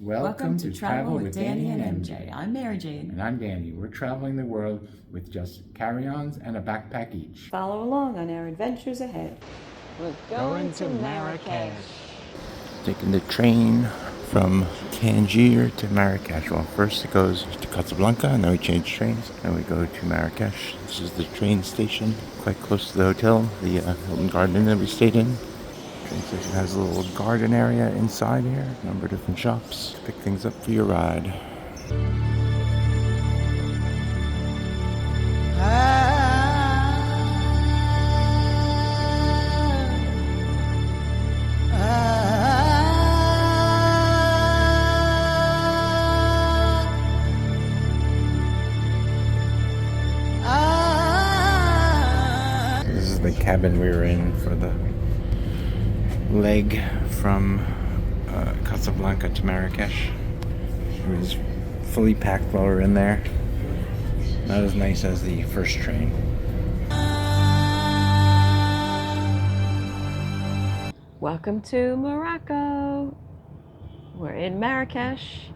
Welcome to Travel with Danny and MJ. I'm Mary Jane. And I'm Danny. We're traveling the world with just carry-ons and a backpack each. Follow along on our adventures ahead. We're going to Marrakesh. Taking the train from Tangier to Marrakesh. Well, first it goes to Casablanca, and then we change trains, and we go to Marrakesh. This is the train station, quite close to the hotel, the Hilton Garden that we stayed in. The train station has a little garden area inside here, a number of different shops to pick things up for your ride. This is the cabin we were in for the leg from Casablanca to Marrakesh. It was fully packed while we were in there. Not as nice as the first train. Welcome to Morocco. We're in Marrakesh,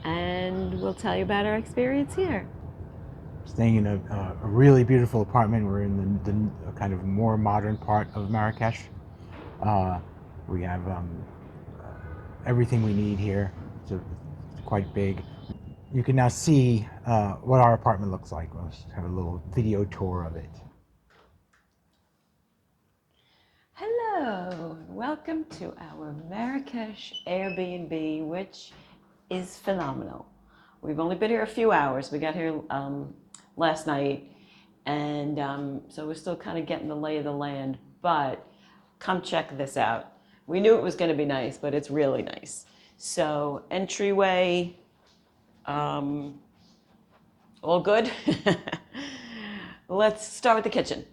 and we'll tell you about our experience here. Staying in a really beautiful apartment. We're in the kind of more modern part of Marrakesh. We have everything we need here. It's quite big. You can now see what our apartment looks like. We'll just have a little video tour of it. Hello, welcome to our Marrakesh Airbnb, which is phenomenal. We've only been here a few hours. We got here last night, and so we're still kind of getting the lay of the land, but come check this out. We knew it was going to be nice, but it's really nice. So entryway, all good. Let's start with the kitchen.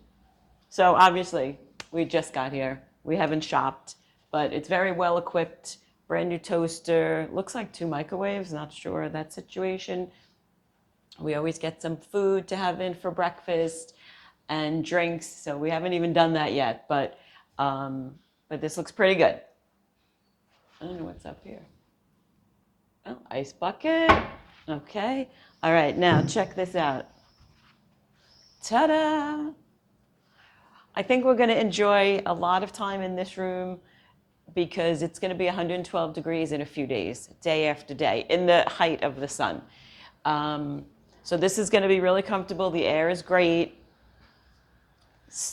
So obviously we just got here. We haven't shopped, but it's very well equipped. Brand new toaster, looks like 2 microwaves, not sure of that situation. We always get some food to have in for breakfast and drinks, so we haven't even done that yet, but this looks pretty good. I don't know what's up here. Oh, ice bucket. Okay. All right, now check this out. Ta-da! I think we're going to enjoy a lot of time in this room because it's going to be 112 degrees in a few days, day after day, in the height of the sun. So this is going to be really comfortable. The air is great.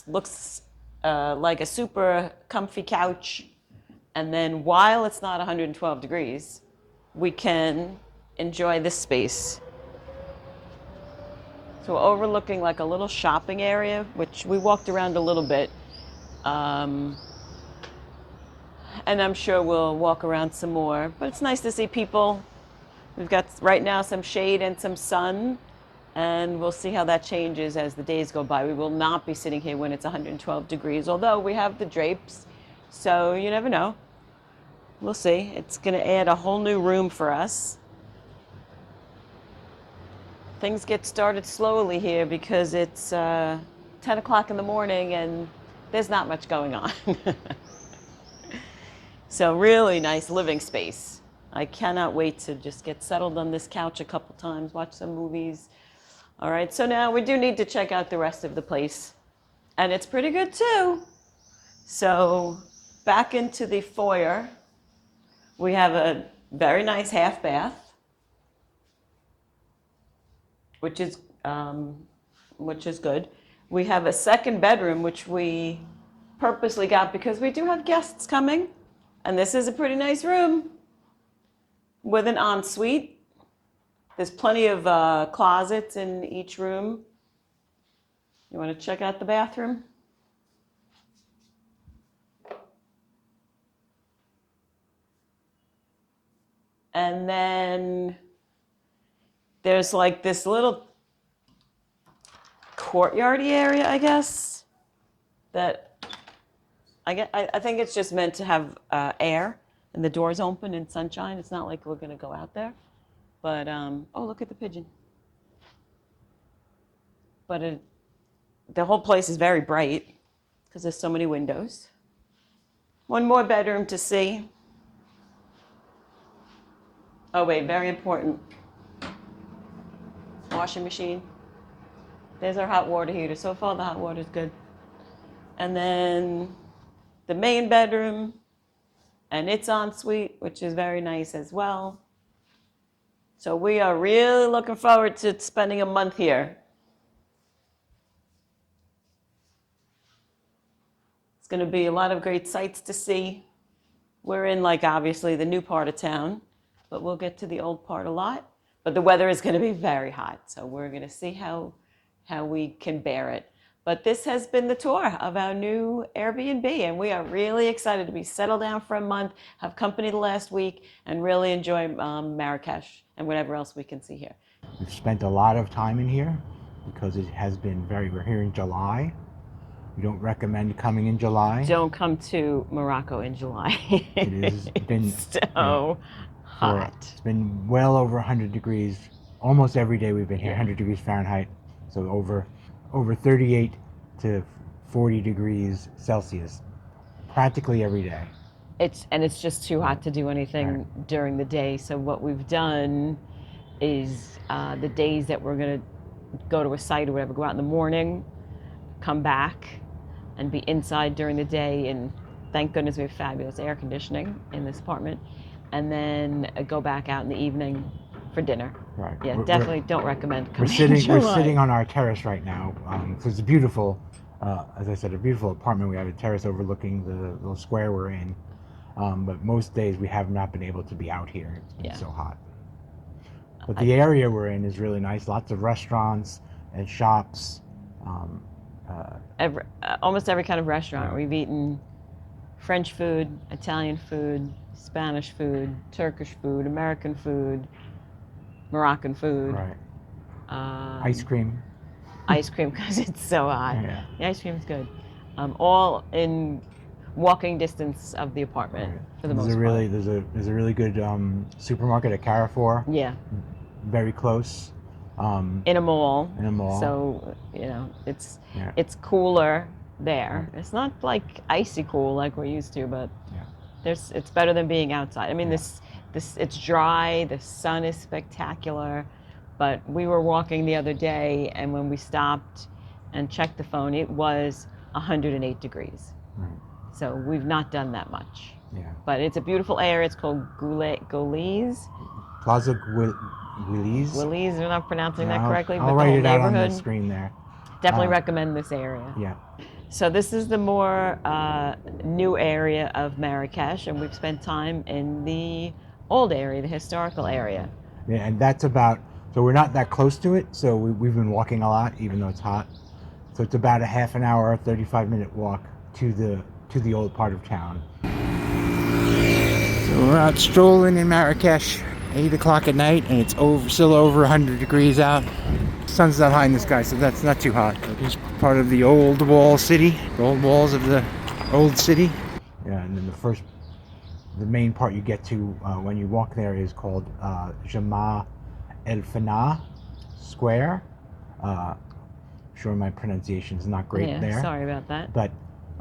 Looks like a super comfy couch. And then while it's not 112 degrees, we can enjoy this space. So we're overlooking like a little shopping area, which we walked around a little bit. And I'm sure we'll walk around some more, but it's nice to see people. We've got right now some shade and some sun, and we'll see how that changes as the days go by. We will not be sitting here when it's 112 degrees, although we have the drapes, so you never know. We'll see. It's going to add a whole new room for us. Things get started slowly here because it's 10 o'clock in the morning and there's not much going on. So really nice living space. I cannot wait to just get settled on this couch a couple times, watch some movies. All right, so now we do need to check out the rest of the place. And it's pretty good too. So back into the foyer, we have a very nice half bath, which is good. We have a second bedroom, which we purposely got because we do have guests coming. And this is a pretty nice room with an ensuite. There's plenty of closets in each room. You want to check out the bathroom? And then there's like this little courtyardy area, I guess, that I think it's just meant to have air and the doors open and sunshine. It's not like we're going to go out there. But, oh, look at the pigeon. But the whole place is very bright because there's so many windows. One more bedroom to see. Oh wait, very important. Washing machine. There's our hot water heater. So far the hot water is good. And then the main bedroom and its ensuite, which is very nice as well. So we are really looking forward to spending a month here. It's going to be a lot of great sights to see. We're in, like, obviously the new part of town, but we'll get to the old part a lot. But the weather is going to be very hot, so we're going to see how we can bear it. But this has been the tour of our new Airbnb, and we are really excited to be settled down for a month, have company the last week, and really enjoy Marrakesh and whatever else we can see here. We've spent a lot of time in here because it has been we're here in July. We don't recommend coming in July. Don't come to Morocco in July. It has been so hot. It's been well over 100 degrees. Almost every day we've been here, 100 degrees Fahrenheit. So over 38 to 40 degrees Celsius, practically every day. It's just too hot to do anything during the day. So what we've done is the days that we're gonna go to a site or whatever, go out in the morning, come back, and be inside during the day. And thank goodness we have fabulous air conditioning in this apartment. And then go back out in the evening for dinner. Right. Yeah, definitely don't recommend We're coming in July. We're sitting on our terrace right now. So it's a beautiful, as I said, a beautiful apartment. We have a terrace overlooking the little square we're in. But most days we have not been able to be out here. It's been so hot. But the area we're in is really nice. Lots of restaurants and shops. Almost every kind of restaurant. We've eaten French food, Italian food, Spanish food, Turkish food, American food, Moroccan food. Right. Ice cream. Ice cream because it's so hot. Yeah. The ice cream is good. All in walking distance of the apartment for the most part. There's a really good supermarket at Carrefour. Yeah. Very close. In a mall. In a mall. So it's cooler there. It's not like icy cool like we're used to, but it's better than being outside. I mean, this it's dry. The sun is spectacular, but we were walking the other day, and when we stopped and checked the phone, it was 108 degrees. Right. So we've not done that much. Yeah. But it's a beautiful area. It's called Goulies. Plaza Goulies. Goulies, if I'm not pronouncing that correctly. I'll write it out on the screen there. Definitely recommend this area. Yeah. So this is the more new area of Marrakesh, and we've spent time in the old area, the historical area. Yeah, and that's about, so we're not that close to it, so we've been walking a lot, even though it's hot. So it's about a half an hour, 35-minute walk to the old part of town. So we're out strolling in Marrakesh, 8 o'clock at night, and it's still over 100 degrees out. Sun's not high in the sky, so that's not too hot. It's part of the old wall city, the old walls of the old city. Yeah, and then the main part you get to when you walk there is called Jemaa el-Fnaa Square. I'm sure my pronunciation is not great there. Sorry about that. But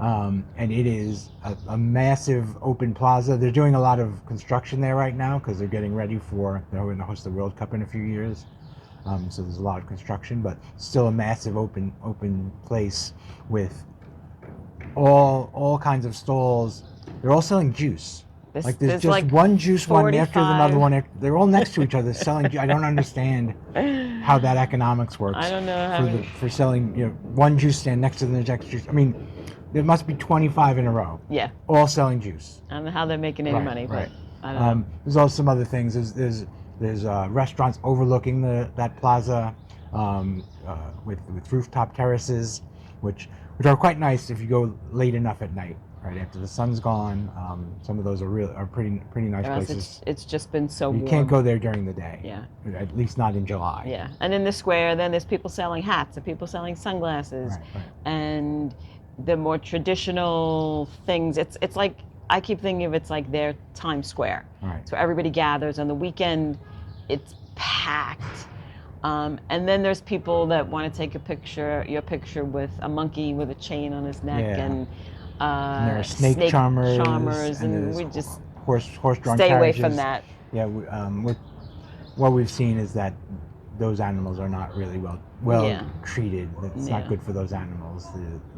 and it is a massive open plaza. They're doing a lot of construction there right now because they're getting ready they're going to host the World Cup in a few years. So there's a lot of construction, but still a massive open place with all kinds of stalls. They're all selling juice. There's just one juice 45. one after another one. They're all next to each other selling juice. I don't understand how that economics works. I don't know for selling one juice stand next to the next juice. I mean, there must be 25 in a row. Yeah. All selling juice. I don't know how they're making any money, but I don't know. There's also some other things. There's restaurants overlooking that plaza with rooftop terraces, which are quite nice if you go late enough at night, right after the sun's gone. Some of those are pretty nice places. It's just been so warm. You can't go there during the day. Yeah. At least not in July. Yeah. And in the square, then there's people selling hats and people selling sunglasses, right. And the more traditional things. It's like, I keep thinking of it's like their Times Square. Right. So everybody gathers on the weekend. It's packed. And then there's people that want to take your picture with a monkey with a chain on his neck, and there are snake charmers, and we just horse-drawn stay carriages. away from that. Yeah, what we've seen is that those animals are not really well Yeah. treated. It's Yeah. not good for those animals.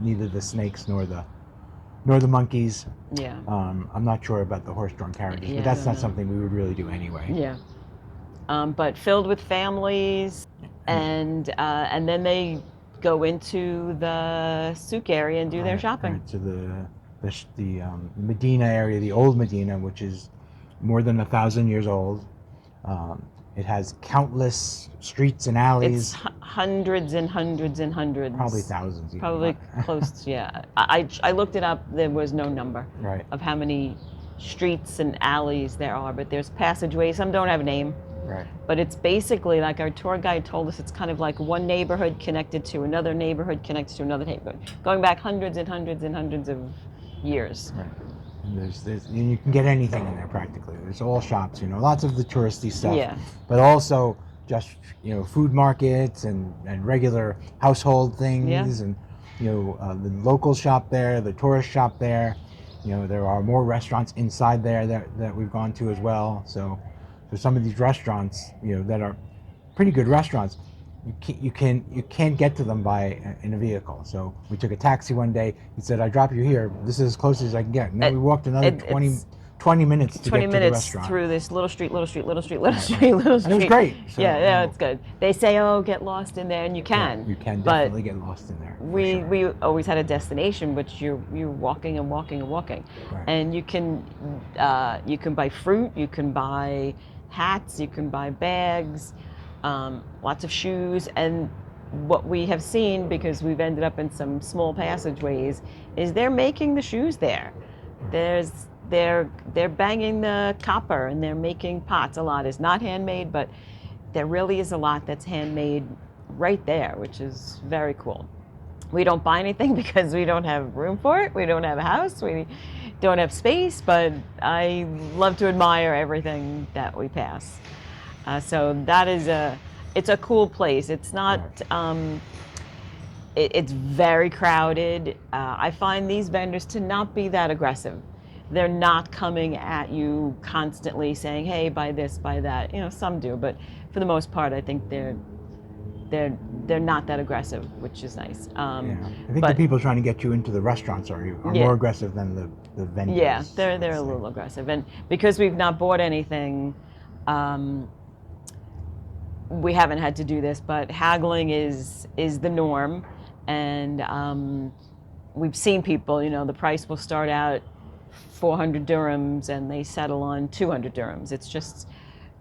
Neither the snakes nor the monkeys. Yeah. I'm not sure about the horse-drawn carriages, Yeah, but I that's don't not know. something we would really do anyway. Yeah. But filled with families, and then they go into the souk area and do their shopping. Right, to the Medina area, the old Medina, which is more than 1,000 years old. It has countless streets and It's alleys, hundreds and hundreds and hundreds. probably thousands. Even. Probably close to, yeah. I looked it up. There was no number Right. of how many streets and alleys there are, but there's passageways. Some don't have a name. Right. But it's basically like our tour guide told us, it's kind of like one neighborhood connected to another neighborhood connected to another neighborhood, going back hundreds and hundreds and hundreds of years. Right. And and you can get anything in there practically. There's all shops, lots of the touristy stuff. Yeah. But also just food markets and regular household things. Yeah. And the local shop there, the tourist shop there. There are more restaurants inside there that we've gone to as well. So there's some of these restaurants that are pretty good restaurants. You can't get to them in a vehicle. So we took a taxi one day. He said, "I drop you here. This is as close as I can get." And then we walked another 20 minutes to get to the restaurant. Through this little street, little street, little street, little street, little street. And it was great. So, yeah, it's good. They say, "Oh, get lost in there," and you can. Yeah, you can but definitely get lost in there. We always had a destination, which you're walking and walking and walking, right. And you can buy fruit, you can buy hats, you can buy bags. Lots of shoes, and what we have seen, because we've ended up in some small passageways, is they're making the shoes there. They're banging the copper and they're making pots. A lot is not handmade, but there really is a lot that's handmade right there, which is very cool. We don't buy anything because we don't have room for it. We don't have a house. We don't have space, but I love to admire everything that we pass. So that is it's a cool place. It's not, it's very crowded. I find these vendors to not be that aggressive. They're not coming at you constantly saying, "Hey, buy this, buy that." Some do, but for the most part, I think they're not that aggressive, which is nice. I think the people trying to get you into the restaurants are more aggressive than the vendors. Yeah, they're a little aggressive, and because we've not bought anything. We haven't had to do this, but haggling is the norm, and we've seen people. The price will start out 400 dirhams, and they settle on 200 dirhams. It's just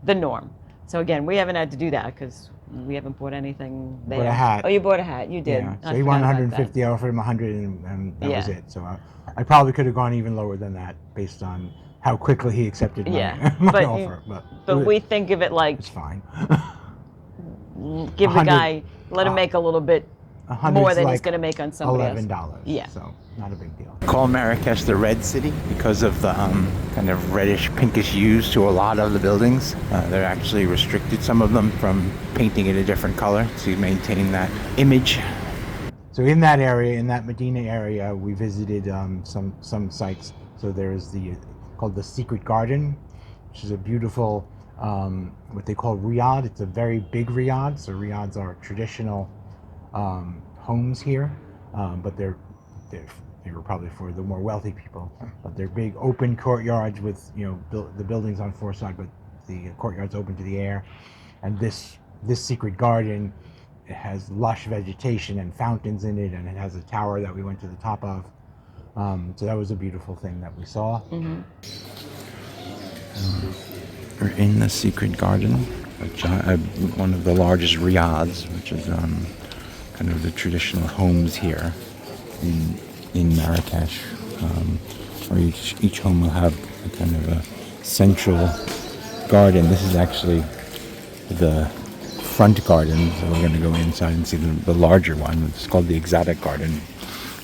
the norm. So again, we haven't had to do that because we haven't bought anything there. Bought a hat. Oh, you bought a hat. You did. Yeah. So he wanted 150. I offered him 100, and that was it. So I probably could have gone even lower than that based on how quickly he accepted my offer. But we think of it like it's fine. Give the guy, let him make a little bit more than he's going to make on somebody $11. else. Yeah. So not a big deal. Call Marrakesh the Red City because of the kind of reddish pinkish hues to a lot of the buildings. They're actually restricted, some of them, from painting it a different color to maintain that image. So in that area, in that Medina area, we visited some sites. So there's called the Secret Garden, which is a beautiful what they call riad. It's a very big riad. So riads are traditional homes here, but they were probably for the more wealthy people. But they're big open courtyards with the buildings on four sides, but the courtyards open to the air. And this secret garden, it has lush vegetation and fountains in it, and it has a tower that we went to the top of. So that was a beautiful thing that we saw. Mm-hmm. We're in the Secret Garden, which one of the largest riads, which is kind of the traditional homes here in Marrakesh, where each home will have a kind of a central garden. This is actually the front garden, so we're going to go inside and see the larger one. It's called the Exotic Garden.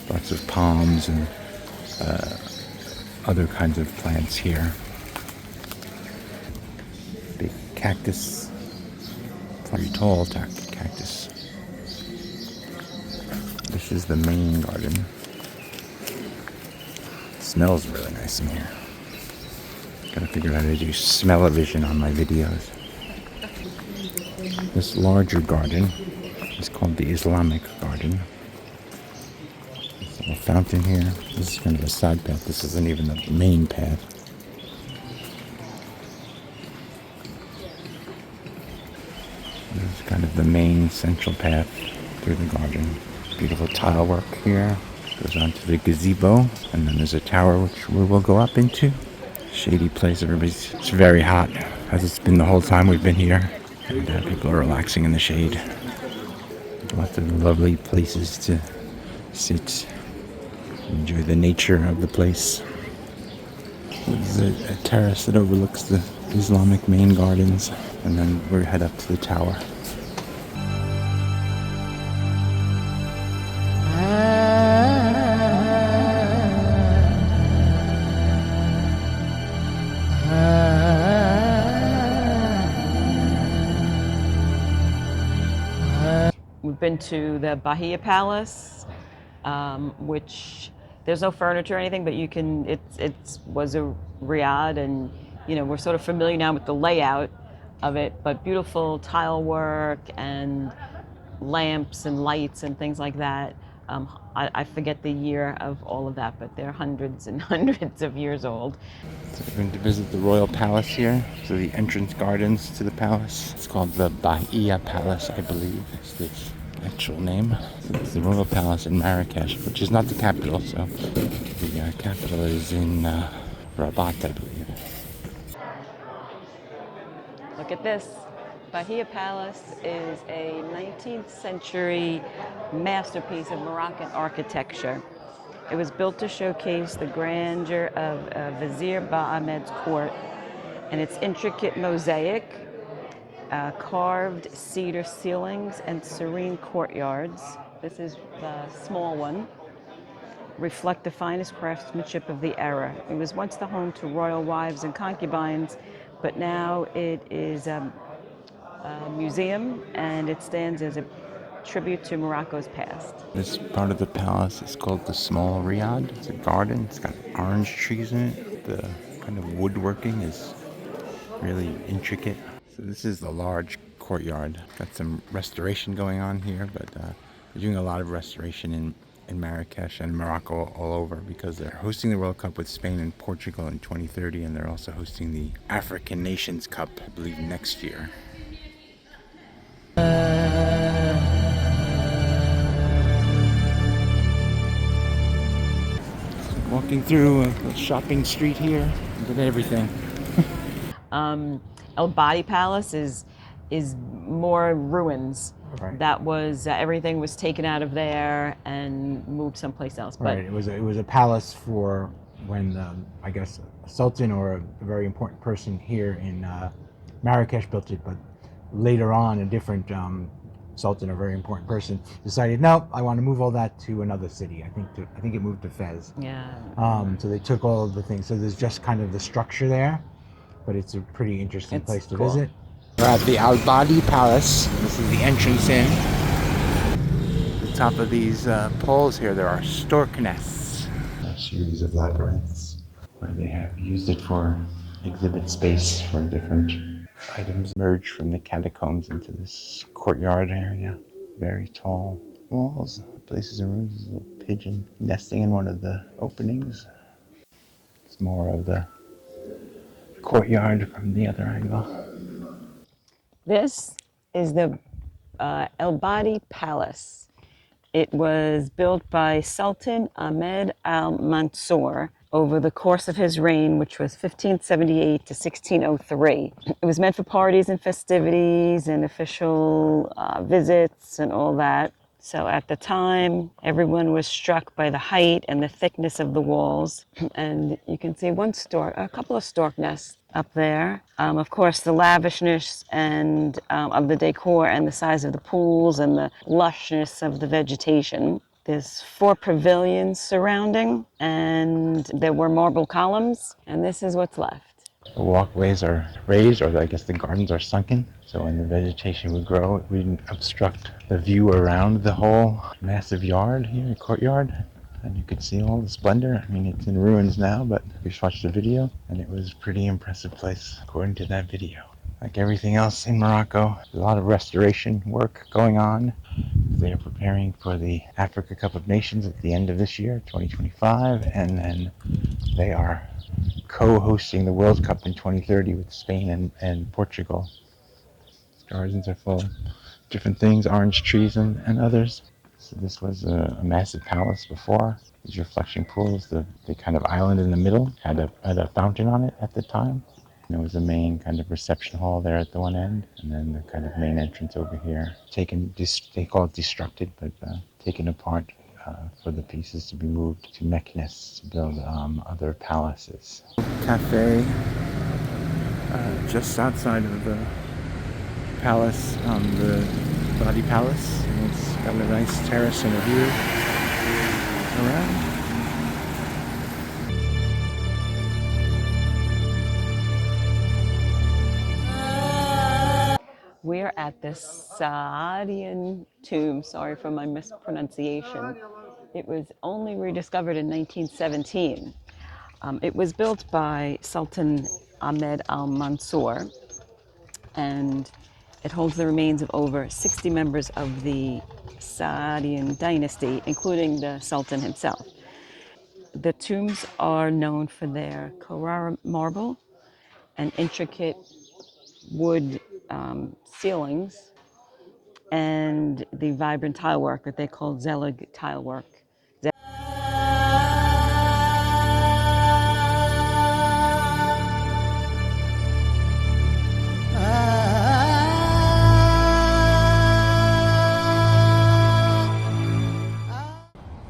Lots of palms and other kinds of plants here. Big cactus, very tall cactus. This is the main garden. It smells really nice in here. Gotta figure out how to do smell-o-vision on my videos. This larger garden is called the Islamic garden. There's a little fountain here. This is kind of a side path. This isn't even the main path. This is kind of the main central path through the garden. Beautiful tile work here. Goes on to the gazebo, and then there's a tower which we will go up into. Shady place. It's very hot, as it's been the whole time we've been here. And people are relaxing in the shade. Lots of lovely places to sit, enjoy the nature of the place. There's a terrace that overlooks the Islamic main gardens, and then we're head up to the tower. We've been to the Bahia Palace, which there's no furniture or anything, but you can. It was a riad, and we're sort of familiar now with the layout of it. But beautiful tile work and lamps and lights and things like that. I forget the year of all of that, but they're hundreds and hundreds of years old. So we're going to visit the royal palace here. So the entrance gardens to the palace. It's called the Bahia Palace, I believe. It's the actual name. So it's the royal palace in Marrakesh, which is not the capital. So the capital is in Rabat, I believe. Look at this. Bahia Palace is a 19th century masterpiece of Moroccan architecture. It was built to showcase the grandeur of Vizier Ahmed's court and its intricate mosaic, carved cedar ceilings, and serene courtyards. This is the small one. Reflect the finest craftsmanship of the era. It was once the home to royal wives and concubines, but now it is a museum, and it stands as a tribute to Morocco's past. This part of the palace is called the Small Riad. It's a garden. It's got orange trees in it. The kind of woodworking is really intricate. So this is the large courtyard. Got some restoration going on here, but they're doing a lot of restoration in Marrakesh and Morocco all over, because they're hosting the World Cup with Spain and Portugal in 2030, and they're also hosting the African Nations Cup, I believe, next year. Walking through a shopping street here, look at everything. Badi Palace is more ruins. Right. That was everything was taken out of there and moved someplace else. But Right. It was a palace for when I guess a sultan or a very important person here in Marrakesh built it, but later on a different sultan, a very important person, decided, no, I want to move all that to another city. I think it moved to Fez. yeah, So they took all of the things. So there's just kind of the structure there, but it's a pretty interesting It's place to cool. visit. We're at the Badi Palace. This is the entrance in. At the top of these poles here, there are stork nests. A series of labyrinths where they have used it for exhibit space for different items. Merged from the catacombs into this courtyard area. Very tall walls, places and rooms. There's a little pigeon nesting in one of the openings. It's more of the courtyard from the other angle. this is the Badi Palace. It was built by Sultan Ahmed al-Mansur over the course of his reign, which was 1578 to 1603. It was meant for parties and festivities and official visits and all that. So at the time, everyone was struck by the height and the thickness of the walls. And you can see a couple of stork nests up there. Of course, the lavishness and of the decor and the size of the pools and the lushness of the vegetation. There's 4 pavilions surrounding, and there were marble columns, and this is what's left. The walkways are raised, or I guess the gardens are sunken, so when the vegetation would grow, it wouldn't obstruct the view around the whole massive yard here, courtyard. and you could see all the splendor. I mean, it's in ruins now, but we just watched the video, and it was a pretty impressive place, according to that video. Like everything else in Morocco, there's a lot of restoration work going on. They are preparing for the Africa Cup of Nations at the end of this year, 2025, and then they are co-hosting the World Cup in 2030 with Spain and Portugal. Gardens are full of different things, orange trees and others. So this was a massive palace before. These reflection pools, the kind of island in the middle had a fountain on it at the time. And there was a main kind of reception hall there at the one end, and then the kind of main entrance over here. They call it destructed, but taken apart for the pieces to be moved to Meknes to build other palaces. Cafe just outside of the palace, the Badi Palace, and it's got a nice terrace and a view around. We're at the Saadian Tombs. Sorry for my mispronunciation. It was only rediscovered in 1917. It was built by Sultan Ahmed al-Mansur, and it holds the remains of over 60 members of the Saadian dynasty, including the Sultan himself. The tombs are known for their Carrara marble and intricate wood ceilings and the vibrant tile work that they call Zelig tile work.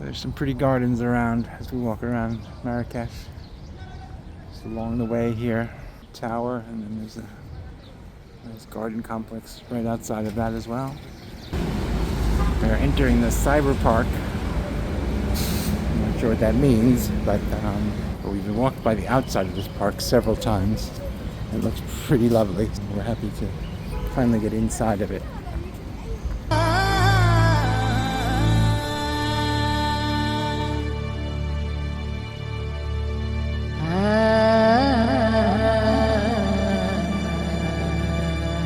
There's some pretty gardens around as we walk around Marrakesh. Just along the way here, tower, and then there's a nice garden complex right outside of that as well. We're entering the cyber park. I'm not sure what that means, but we've been walked by the outside of this park several times. It looks pretty lovely. We're happy to finally get inside of it.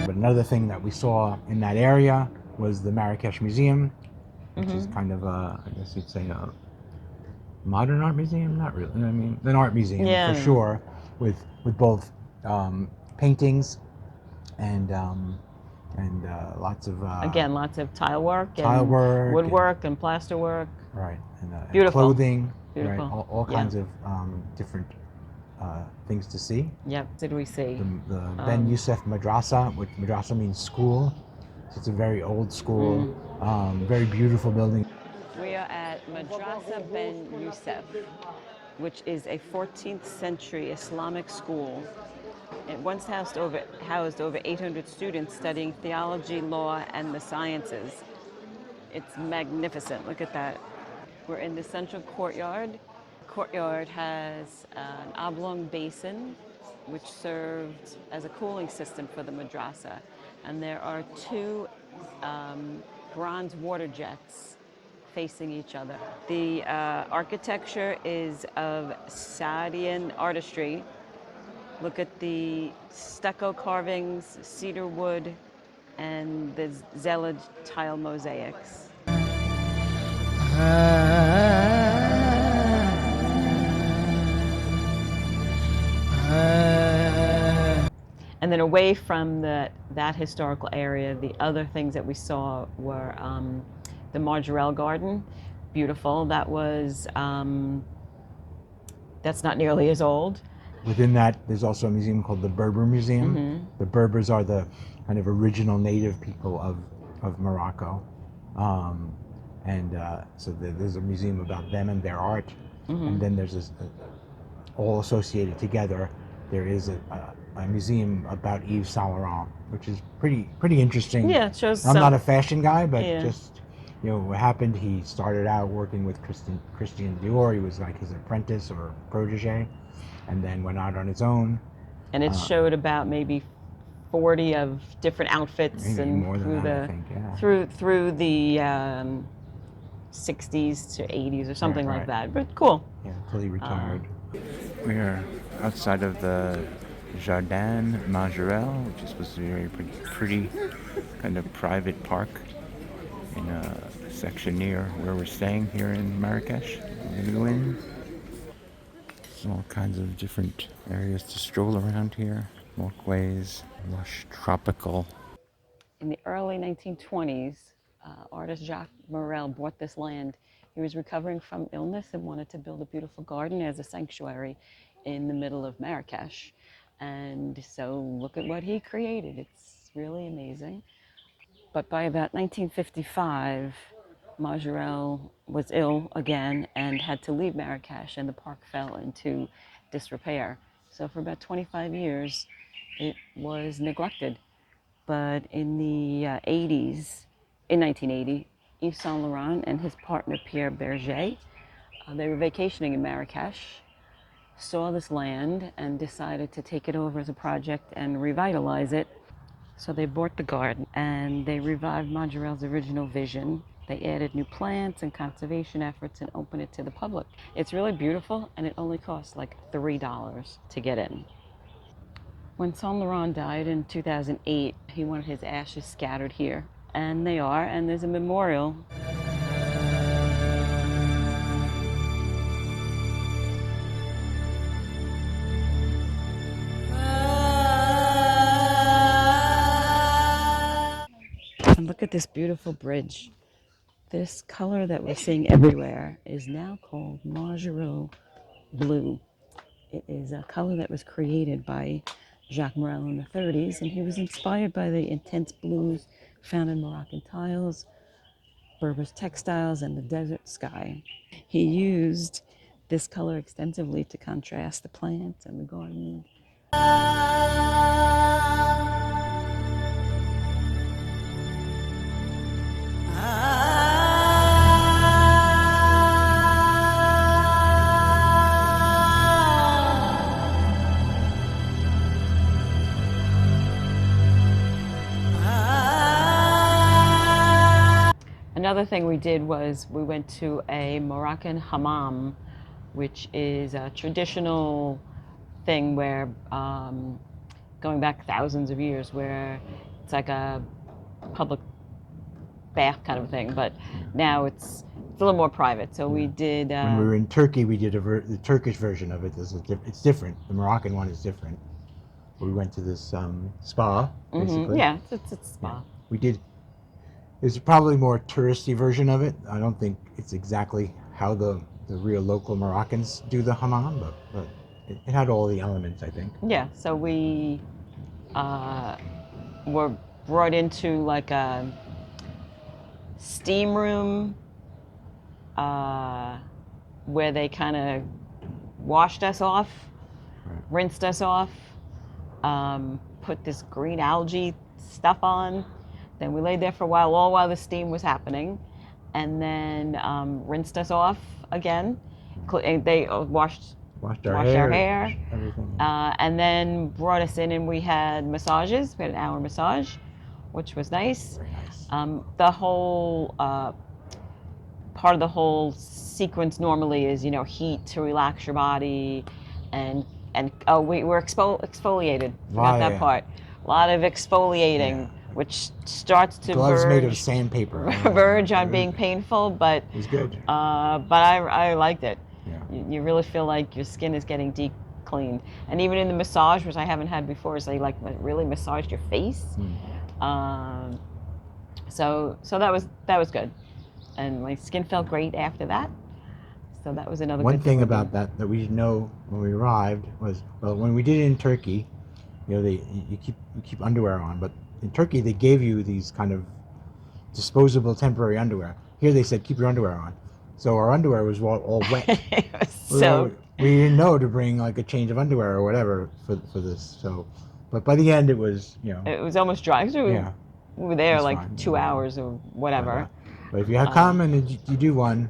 But another thing that we saw in that area was the Marrakesh Museum, which is kind of I guess you'd say a modern art museum. Not really. I mean, an art museum for sure, with both paintings and lots of Again, lots of tile work and woodwork and plaster work. Right, and Beautiful. clothing. Beautiful. Right, all kinds of different things to see. Yep. Did we see The Ben Youssef Madrasa, which Madrasa means school. So it's a very old school, very beautiful building. We are at Madrasa Ben Youssef, which is a 14th century Islamic school. It once housed over 800 students studying theology, law, and the sciences. It's magnificent. Look at that. We're in the central courtyard. The courtyard has an oblong basin which served as a cooling system for the madrasa. And there are two bronze water jets facing each other. The architecture is of Saadian artistry. Look at the stucco carvings, cedar wood, and the Zelig tile mosaics. And then away from that historical area, the other things that we saw were the Majorelle garden, beautiful. That was, that's not nearly as old. Within that, there's also a museum called the Berber Museum. The Berbers are the kind of original native people of Morocco. So there's a museum about them and their art. And then there's this, all associated together, there is a museum about Yves Saint Laurent, which is pretty interesting. Yeah, it shows I'm not a fashion guy, but yeah. just, you know, what happened, he started out working with Christian Dior. He was like his apprentice or protege, and then went out on his own. And it showed about maybe 40 of different outfits, Maybe and more than through that, the I think, yeah. through the 60s to 80s or something Right, like right. that. But cool. Yeah, until he retired. We are outside of the Jardin Majorelle, which is supposed to be a very pretty kind of private park in a section near where we're staying here in Marrakesh. We're gonna go in. All kinds of different areas to stroll around here. Walkways, lush tropical. In the early 1920s, artist Jacques Morel bought this land. He was recovering from illness and wanted to build a beautiful garden as a sanctuary in the middle of Marrakesh. And so look at what he created. It's really amazing. But by about 1955, Majorelle was ill again and had to leave Marrakesh, and the park fell into disrepair. So for about 25 years, it was neglected. But in the 80s, in 1980, Yves Saint Laurent and his partner Pierre Berger, they were vacationing in Marrakesh, saw this land, and decided to take it over as a project and revitalize it. So they bought the garden and they revived Majorelle's original vision. They added new plants and conservation efforts and opened it to the public. It's really beautiful and it only costs like $3 to get in. When Saint Laurent died in 2008, he wanted his ashes scattered here. And they are, and there's a memorial. And look at this beautiful bridge. This color that we're seeing everywhere is now called Majorelle blue. It is a color that was created by Jacques Morel in the 30s, and he was inspired by the intense blues found in Moroccan tiles, Berber's textiles, and the desert sky. He used this color extensively to contrast the plants and the garden. Another thing we did was we went to a Moroccan hammam, which is a traditional thing where, going back thousands of years, where it's like a public bath kind of thing, but now it's a little more private. So we did. When we were in Turkey, we did the Turkish version of it. It's different. The Moroccan one is different. We went to this spa, basically. Yeah, it's a spa. Yeah. We did. There's probably more touristy version of it. I don't think it's exactly how the real local Moroccans do the hammam, but it had all the elements, I think. Yeah, so we were brought into like a steam room where they kind of washed us off, rinsed us off, put this green algae stuff on. Then we laid there for a while, all while the steam was happening, and then rinsed us off again. They washed our hair, everything. And then brought us in, and we had massages. We had an hour massage, which was nice. Very nice. The whole part of the whole sequence normally is, heat to relax your body, and we were exfoliated. Forgot that part. A lot of exfoliating. Yeah. Which starts to gloves made of sandpaper. Verge on being painful, but it was good. But I liked it. Yeah. You really feel like your skin is getting deep cleaned, and even in the massage, which I haven't had before, is they like really massaged your face. So that was good, and my skin felt great after that. So that was another. One thing about that we didn't know when we arrived was, well, when we did it in Turkey, you keep underwear on, but in Turkey, they gave you these kind of disposable temporary underwear. Here they said, keep your underwear on. So our underwear was all wet. We didn't know to bring like a change of underwear or whatever for this. So, but by the end, it was, It was almost dry. We were there like fine. 2 hours or whatever. But if you come and you do one,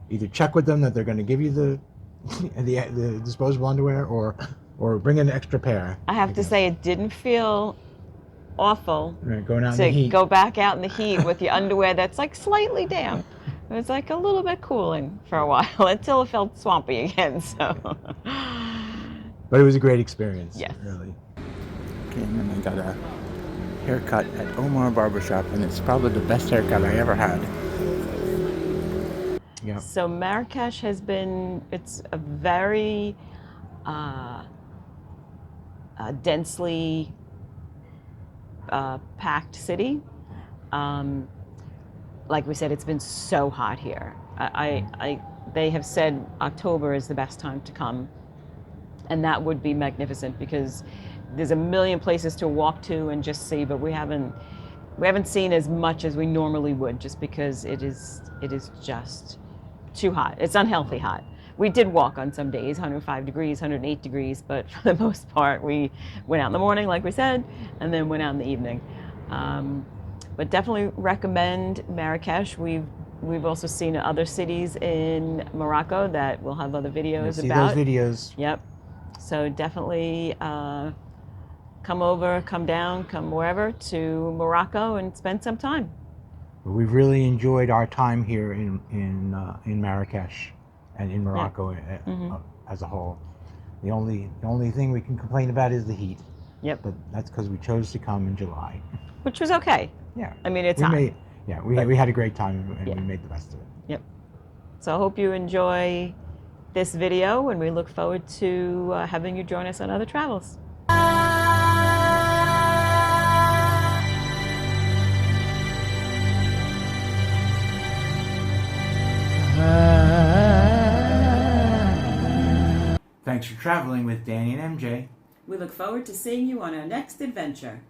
either check with them that they're going to give you the disposable underwear or bring an extra pair. I have to say, it didn't feel awful going out in the heat. Go back out in the heat with your underwear that's like slightly damp. It was like a little bit cooling for a while until it felt swampy again. So, But it was a great experience, yes. really. Okay, and then I got a haircut at Omar Barbershop, and it's probably the best haircut I ever had. Yeah. So Marrakesh has been, it's a very densely packed city. Like we said, it's been so hot here. They have said October is the best time to come, and that would be magnificent because there's a million places to walk to and just see, but we haven't seen as much as we normally would, just because it is just too hot. It's unhealthy hot. We did walk on some days, 105 degrees, 108 degrees, but for the most part, we went out in the morning, like we said, and then went out in the evening. But definitely recommend Marrakesh. We've also seen other cities in Morocco that we'll have other videos See about. those videos. Yep. So definitely come over, come down, come wherever to Morocco and spend some time. We've really enjoyed our time here in Marrakesh and in Morocco as a whole. The only thing we can complain about is the heat. Yep. But that's because we chose to come in July. Which was okay. Yeah. I mean, it's hot. We had a great time and we made the best of it. Yep. So I hope you enjoy this video, and we look forward to having you join us on other travels. Thanks for traveling with Danny and MJ. We look forward to seeing you on our next adventure.